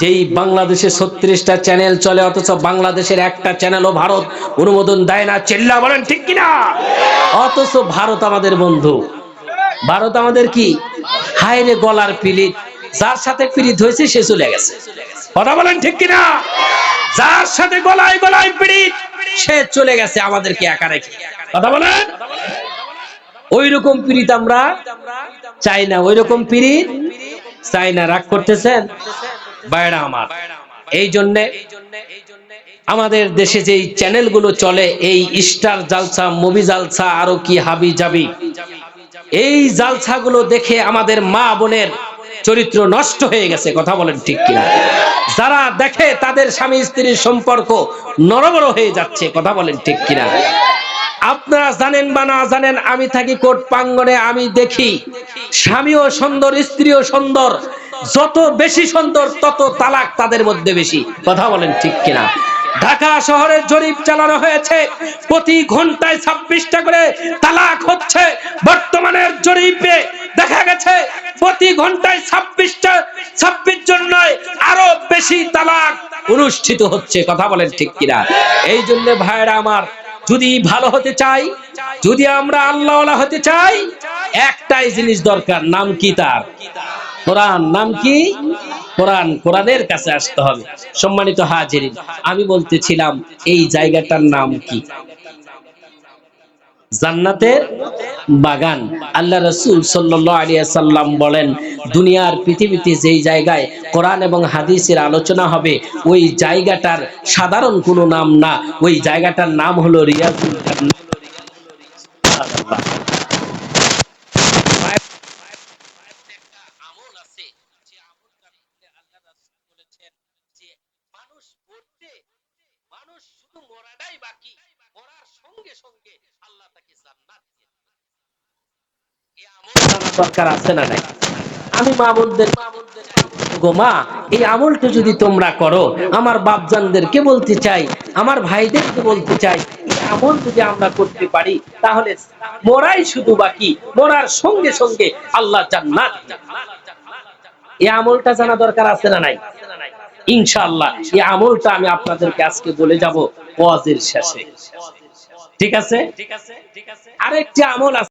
যেই বাংলাদেশে 36টা চ্যানেল চলে, অথচ বাংলাদেশের একটা চ্যানেলও ভারত অনুমোদন দেয় না। চিল্লা বলেন ঠিক কিনা? অথচ ভারত আমাদের বন্ধু, ভারত আমাদের কি? হায় রে গলার পিলিত, যার সাথে পিরিত হয়েছে সে চলে গেছে। কথা বলেন ঠিক কিনা? যার সাথে গলায় গলায় পিরিত সে চলে গেছে আমাদেরকে একা রেখে। কথা বলেন। ওই রকম পিরিত আমরা চাই না, ওই রকম পিরিত চাই না। রাগ করতেছেন ভাইরা আমার? এই জন্যে আমাদের দেশে যেই চ্যানেলগুলো চলে, এই স্টার জালসা, মুভি জালসা, আরো কি হাবি জাবি, এই জালসাগুলো দেখে আমাদের মা বোনের চরিত্র নষ্ট হয়ে গেছে। কথা বলেন ঠিক কিনা? যারা দেখে তাদের স্বামী স্ত্রীর সম্পর্ক নড়বড় হয়ে যাচ্ছে। কথা বলেন ঠিক কিনা? আপনারা জানেন বা না জানেন, আমি থাকি কোর্ট প্রাঙ্গণে, আমি দেখি স্বামীও সুন্দর, স্ত্রীও সুন্দর, যত বেশি সুন্দর তত তালাক তাদের মধ্যে বেশি। কথা বলেন ঠিক কিনা? ঢাকা শহরে জরিপ চালানো হয়েছে, প্রতি ঘন্টায় 26টা করে তালাক হচ্ছে। বর্তমানের জরিপে দেখা গেছে প্রতি ঘন্টায় 26 জন নয়, আরো বেশি তালাক অনুষ্ঠিত হচ্ছে। কথা বলেন ঠিক কিনা? এই জন্য ভাইরা আমার, যদি ভালো হতে চাই, যদি আমরা আল্লাহওয়ালা হতে চাই, একটাই জিনিস দরকার। নাম কি তার? কোরআন। নাম কি? কোরআন। কোরআনের কাছে আসতে হবে। সম্মানিত হাজিরিন, আমি বলতেছিলাম এই জায়গাটার নাম কি? জান্নাতের বাগান। আল্লাহ রাসূল সাল্লাল্লাহু আলাইহি ওয়াসাল্লাম বলেন, দুনিয়ার পৃথিবীতে যেই জায়গায় কোরআন এবং হাদিসের আলোচনা হবে, ওই জায়গাটার সাধারণ কোনো নাম না, ওই জায়গাটার নাম হলো রিয়াজুল জান্নাত। মানুষ শুধু মরাটাই বাকি, মরার সঙ্গে সঙ্গে আল্লাহ তাকে জান্নাত দিয়ে দিবেন। এই আমল জানা দরকার আছে না নাই? আমি মা বোনদের গো মা, এই আমলটা যদি তোমরা করো, আমার বাপজানদেরকে বলতে চাই, আমার ভাইদেরকে বলতে চাই, এই আমল যদি আমরা করতে পারি, তাহলে মরাই শুধু বাকি, মরার সঙ্গে সঙ্গে আল্লাহ জান্নাত দিবেন। এই আমলটা জানা দরকার আছে না নাই? ইনশাআল্লাহ এই আমলটা আমি আপনাদেরকে আজকে বলে যাব ওয়াজের শেষে। ঠিক আছে? আরেকটি আমল আছে।